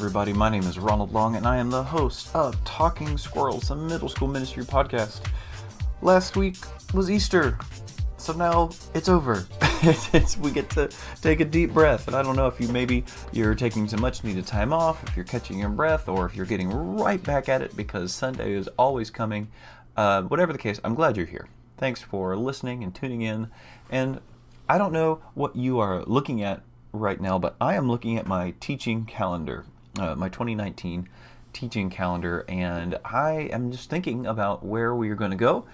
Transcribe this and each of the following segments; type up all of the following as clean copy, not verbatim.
everybody. My name is Ronald Long, and I am the host of Talking Squirrels, a middle school ministry podcast. Last week was Easter, so now it's over. We get to take a deep breath, and I don't know if you're taking some much needed time off, if you're catching your breath, or if you're getting right back at it because Sunday is always coming. Whatever the case, I'm glad you're here. Thanks for listening and tuning in. And I don't know what you are looking at right now, but I am looking at my teaching calendar, my 2019 teaching calendar, and I am just thinking about where we are going to go,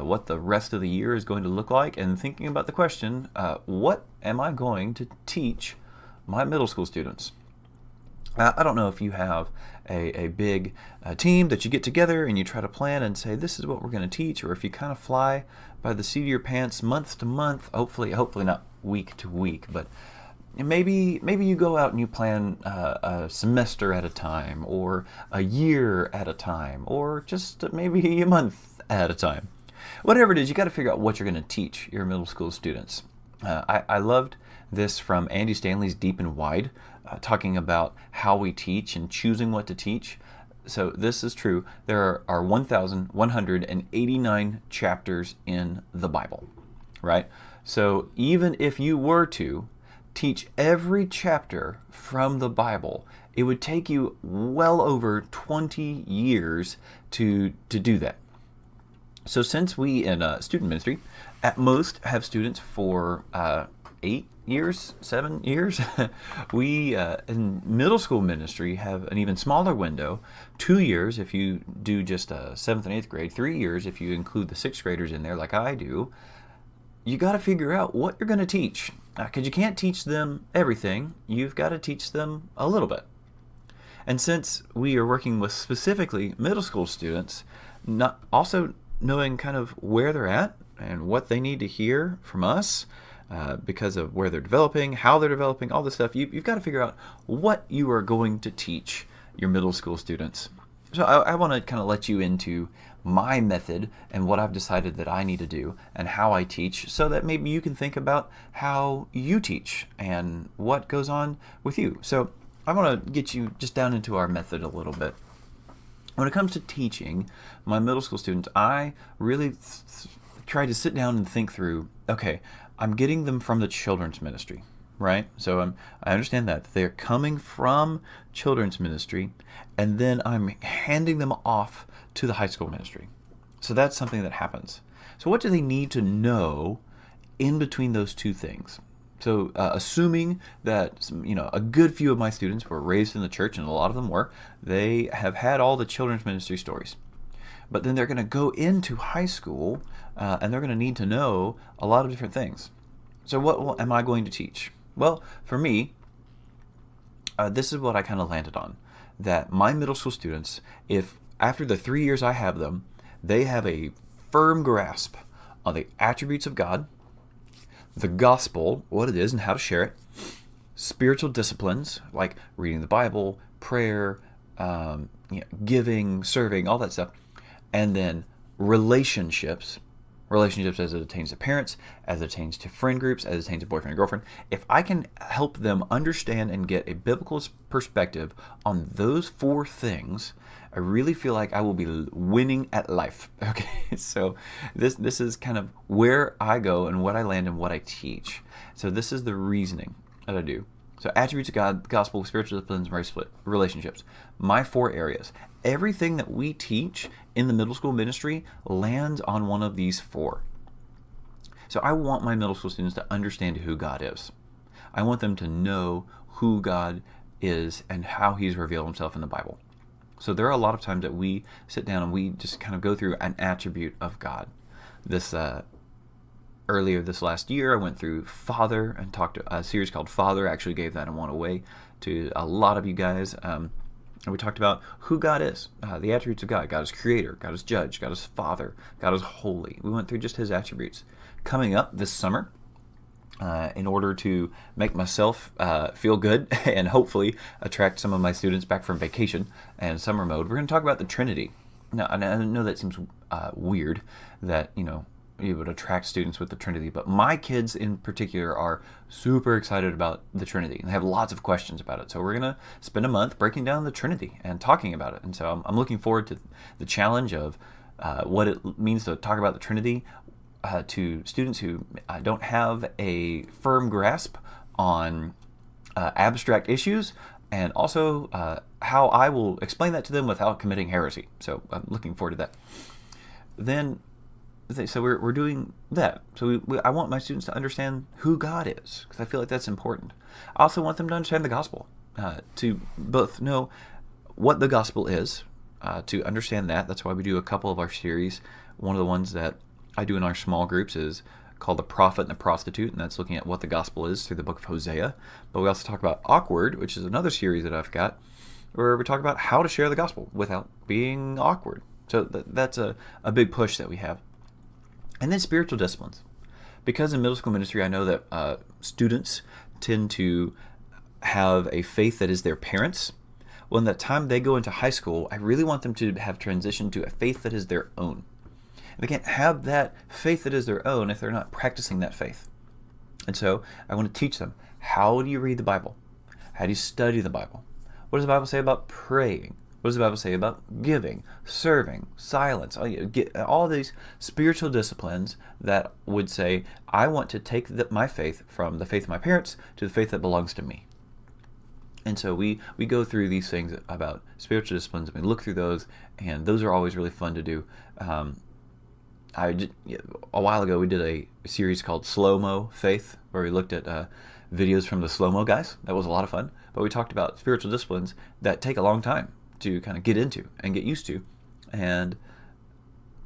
what the rest of the year is going to look like, and thinking about the question, what am I going to teach my middle school students? I don't know if you have a big team that you get together and you try to plan and say, this is what we're going to teach, or if you kind of fly by the seat of your pants month to month, hopefully not week to week, but maybe you go out and you plan a semester at a time, or a year at a time, or just maybe a month at a time. Whatever it is, you got to figure out what you're going to teach your middle school students. I loved this from Andy Stanley's Deep and Wide, talking about how we teach and choosing what to teach. So this is true. There are 1,189 chapters in the Bible, right? So even if you were to teach every chapter from the Bible, it would take you well over 20 years to do that. So since we in student ministry at most have students for 7 years, we in middle school ministry have an even smaller window, 2 years if you do just 7th and 8th grade, 3 years if you include the 6th graders in there like I do. You got to figure out what you're going to teach, because you can't teach them everything. You've got to teach them a little bit. And since we are working with specifically middle school students, not also knowing kind of where they're at and what they need to hear from us, because of where they're developing, how they're developing, all this stuff, you've got to figure out what you are going to teach your middle school students. So I want to kind of let you into my method and what I've decided that I need to do and how I teach, so that maybe you can think about how you teach and what goes on with you. So I want to get you just down into our method a little bit. When it comes to teaching my middle school students, I really try to sit down and think through, okay, I'm getting them from the children's ministry, right? So I understand that they're coming from children's ministry, and then I'm handing them off to the high school ministry. So that's something that happens. So what do they need to know in between those two things? So assuming that a good few of my students were raised in the church, and a lot of them were, they have had all the children's ministry stories. But then they're going to go into high school, and they're going to need to know a lot of different things. So what am I going to teach? Well, for me, this is what I kind of landed on. That my middle school students, if after the 3 years I have them, they have a firm grasp on the attributes of God, the gospel, what it is and how to share it, spiritual disciplines like reading the Bible, prayer, giving, serving, all that stuff, and then relationships as it pertains to parents, as it pertains to friend groups, as it pertains to boyfriend and girlfriend. If I can help them understand and get a biblical perspective on those 4 things, I really feel like I will be winning at life. Okay, so this is kind of where I go and what I land and what I teach. So this is the reasoning that I do. So attributes of God, gospel, spiritual disciplines, relationships. My 4 areas. Everything that we teach in the middle school ministry lands on one of these 4. So I want my middle school students to understand who God is. I want them to know who God is and how He's revealed Himself in the Bible. So there are a lot of times that we sit down and we just kind of go through an attribute of God. Earlier this last year, I went through Father and talked a series called Father. I actually gave that one away to a lot of you guys. And we talked about who God is, the attributes of God. God is creator, God is judge, God is father, God is holy. We went through just His attributes. Coming up this summer, in order to make myself feel good and hopefully attract some of my students back from vacation and summer mode, we're going to talk about the Trinity. Now, I know that seems weird that, you would attract students with the Trinity. But my kids in particular are super excited about the Trinity and they have lots of questions about it. So we're going to spend a month breaking down the Trinity and talking about it. And so I'm looking forward to the challenge of what it means to talk about the Trinity to students who don't have a firm grasp on abstract issues, and also how I will explain that to them without committing heresy. So I'm looking forward to that. Then, so we're doing that. So I want my students to understand who God is, because I feel like that's important. I also want them to understand the gospel, to both know what the gospel is, to understand that. That's why we do a couple of our series. One of the ones that I do in our small groups is called The Prophet and the Prostitute, and that's looking at what the gospel is through the book of Hosea. But we also talk about Awkward, which is another series that I've got, where we talk about how to share the gospel without being awkward. So that's a big push that we have. And then spiritual disciplines. Because in middle school ministry, I know that students tend to have a faith that is their parents'. Well, in the time they go into high school, I really want them to have transitioned to a faith that is their own. They can't have that faith that is their own if they're not practicing that faith. And so I want to teach them, how do you read the Bible? How do you study the Bible? What does the Bible say about praying? What does the Bible say about giving, serving, silence? All these spiritual disciplines that would say, I want to take my faith from the faith of my parents to the faith that belongs to me. And so we go through these things about spiritual disciplines, and we look through those, and those are always really fun to do. A while ago, we did a series called Slow-Mo Faith, where we looked at videos from the slow-mo guys. That was a lot of fun. But we talked about spiritual disciplines that take a long time to kind of get into and get used to, and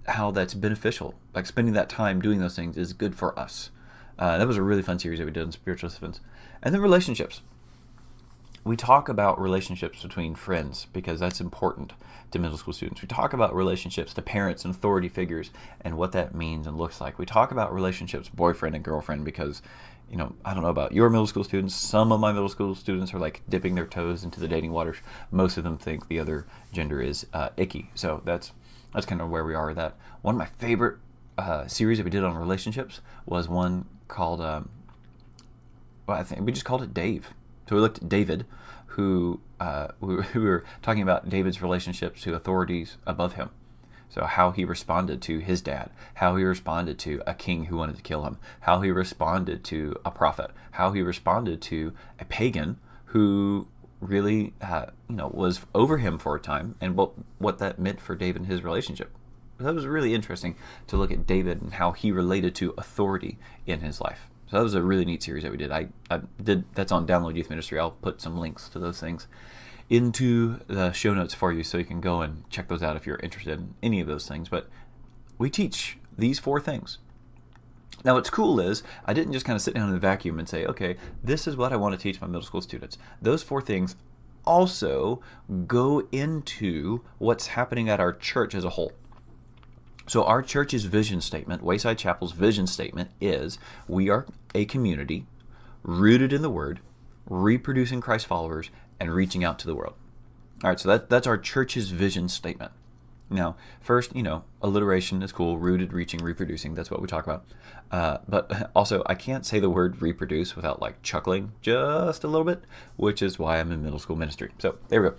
how that's beneficial. Like spending that time doing those things is good for us. That was a really fun series that we did on spiritual disciplines. And then relationships. We talk about relationships between friends because that's important to middle school students. We talk about relationships to parents and authority figures and what that means and looks like. We talk about relationships, boyfriend and girlfriend, because, I don't know about your middle school students. Some of my middle school students are like dipping their toes into the dating waters. Most of them think the other gender is icky. So that's kind of where we are with that. One of my favorite series that we did on relationships was one called, I think we just called it Dave. So we looked at David, who we were talking about David's relationship to authorities above him. So how he responded to his dad, how he responded to a king who wanted to kill him, how he responded to a prophet, how he responded to a pagan who really was over him for a time, and what that meant for David and his relationship. That was really interesting to look at David and how he related to authority in his life. So that was a really neat series that we did. I did that's on Download Youth Ministry. I'll put some links to those things into the show notes for you so you can go and check those out if you're interested in any of those things. But we teach these 4 things. Now what's cool is I didn't just kind of sit down in a vacuum and say, okay, this is what I want to teach my middle school students. Those 4 things also go into what's happening at our church as a whole. So our church's vision statement, Wayside Chapel's vision statement, is we are a community rooted in the Word, reproducing Christ followers, and reaching out to the world. All right, so that's our church's vision statement. Now, first, alliteration is cool. Rooted, reaching, reproducing. That's what we talk about. But also, I can't say the word reproduce without chuckling just a little bit, which is why I'm in middle school ministry. So there we go.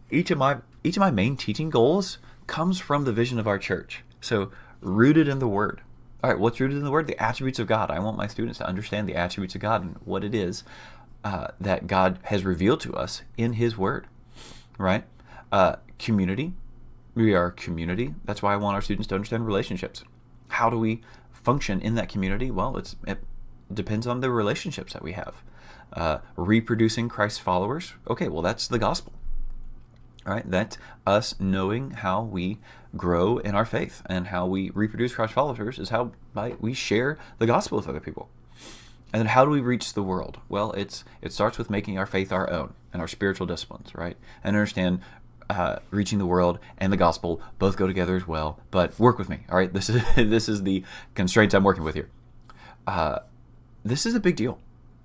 Each of my main teaching goals comes from the vision of our church. So rooted in the Word. All right, what's rooted in the Word? The attributes of God. I want my students to understand the attributes of God and what it is that God has revealed to us in His Word. Right? Community. We are a community. That's why I want our students to understand relationships. How do we function in that community? Well, it depends on the relationships that we have. Reproducing Christ's followers. Okay, well, that's the gospel. All right, that's us knowing how we grow in our faith, and how we reproduce Christ's followers is how we share the gospel with other people. And then how do we reach the world? Well, it starts with making our faith our own and our spiritual disciplines, right? And understand reaching the world and the gospel both go together as well. But work with me, all right? This is the constraints I'm working with here. This is a big deal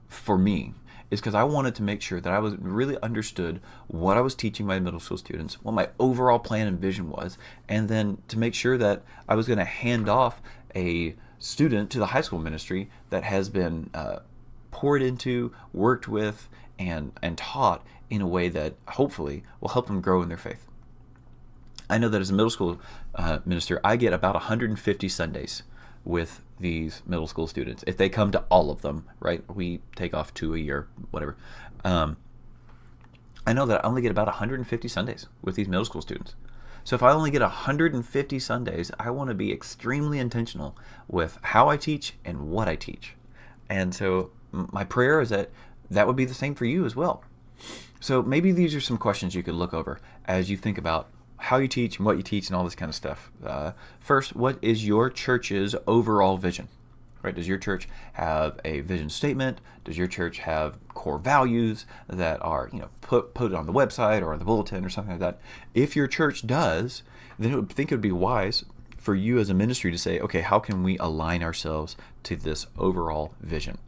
for me, is because I wanted to make sure that I was really understood what I was teaching my middle school students, what my overall plan and vision was, and then to make sure that I was going to hand off a student to the high school ministry that has been poured into, worked with, and taught in a way that hopefully will help them grow in their faith. I know that as a middle school minister, I get about 150 Sundays with these middle school students. If they come to all of them, right? We take off 2 a year, whatever. I know that I only get about 150 Sundays with these middle school students. So if I only get 150 Sundays, I want to be extremely intentional with how I teach and what I teach. And so my prayer is that that would be the same for you as well. So maybe these are some questions you could look over as you think about how you teach and what you teach and all this kind of stuff. First, what is your church's overall vision? Right? Does your church have a vision statement? Does your church have core values that are, put on the website or on the bulletin or something like that? If your church does, then I think it would be wise for you as a ministry to say, okay, how can we align ourselves to this overall vision?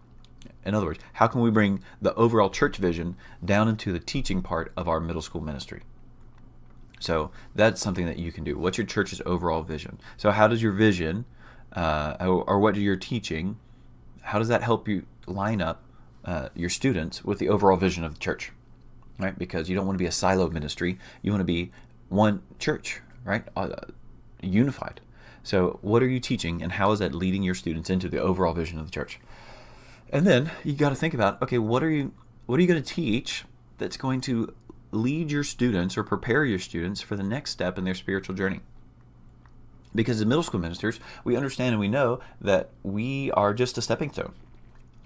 In other words, how can we bring the overall church vision down into the teaching part of our middle school ministry? So that's something that you can do. What's your church's overall vision? So how does your vision, or what are your teaching, how does that help you line up your students with the overall vision of the church? Right? Because you don't want to be a silo ministry. You want to be one church, right? Unified. So what are you teaching, and how is that leading your students into the overall vision of the church? And then you got to think about, okay, what are you going to teach that's going to lead your students or prepare your students for the next step in their spiritual journey? Because as middle school ministers, we understand and we know that we are just a stepping stone.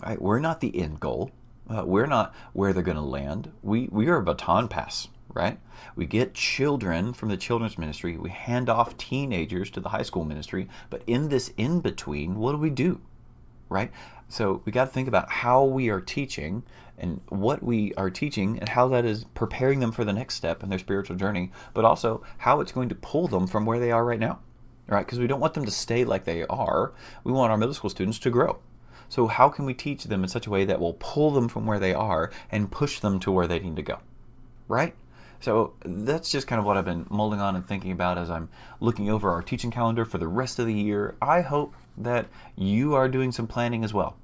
Right? We're not the end goal. We're not where they're going to land. We are a baton pass, right? We get children from the children's ministry. We hand off teenagers to the high school ministry. But in this in-between, what do? Right? So we got to think about how we are teaching and what we are teaching and how that is preparing them for the next step in their spiritual journey, but also how it's going to pull them from where they are right now, right? Because we don't want them to stay like they are. We want our middle school students to grow. So how can we teach them in such a way that will pull them from where they are and push them to where they need to go, right? So that's just kind of what I've been mulling on and thinking about as I'm looking over our teaching calendar for the rest of the year. I hope that you are doing some planning as well.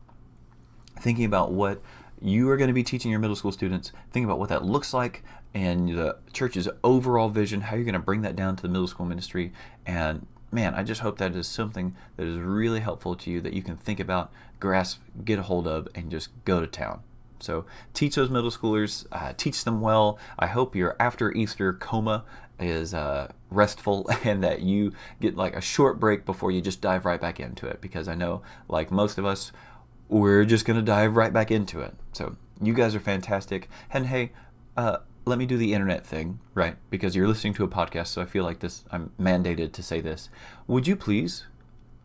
Thinking about what you are going to be teaching your middle school students, thinking about what that looks like and the church's overall vision, how you're going to bring that down to the middle school ministry. And man, I just hope that is something that is really helpful to you that you can think about, grasp, get a hold of, and just go to town. So teach those middle schoolers, teach them well. I hope your after Easter coma is restful and that you get like a short break before you just dive right back into it, because I know, like most of us, we're just going to dive right back into it. So you guys are fantastic. And hey, let me do the internet thing, right? Because you're listening to a podcast, so I feel like I'm mandated to say this. Would you please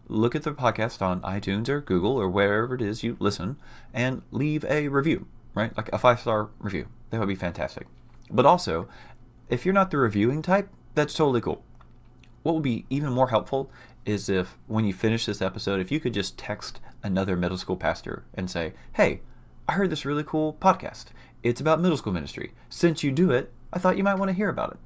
look at the podcast on iTunes or Google or wherever it is you listen and leave a review, right? Like a 5-star review. That would be fantastic. But also, if you're not the reviewing type, that's totally cool. What would be even more helpful is if, when you finish this episode, if you could just text another middle school pastor and say, hey, I heard this really cool podcast. It's about middle school ministry. Since you do it, I thought you might want to hear about it.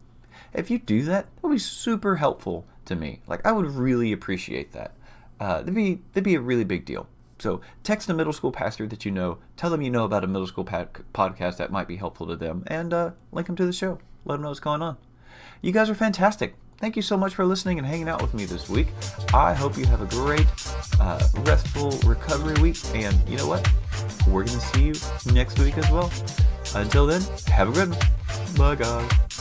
If you do that, that would be super helpful to me. Like, I would really appreciate that. That'd be a really big deal. So text a middle school pastor that you know, tell them you know about a middle school podcast that might be helpful to them, and link them to the show. Let them know what's going on. You guys are fantastic. Thank you so much for listening and hanging out with me this week. I hope you have a great, restful recovery week. And you know what? We're going to see you next week as well. Until then, have a good one. Bye, guys.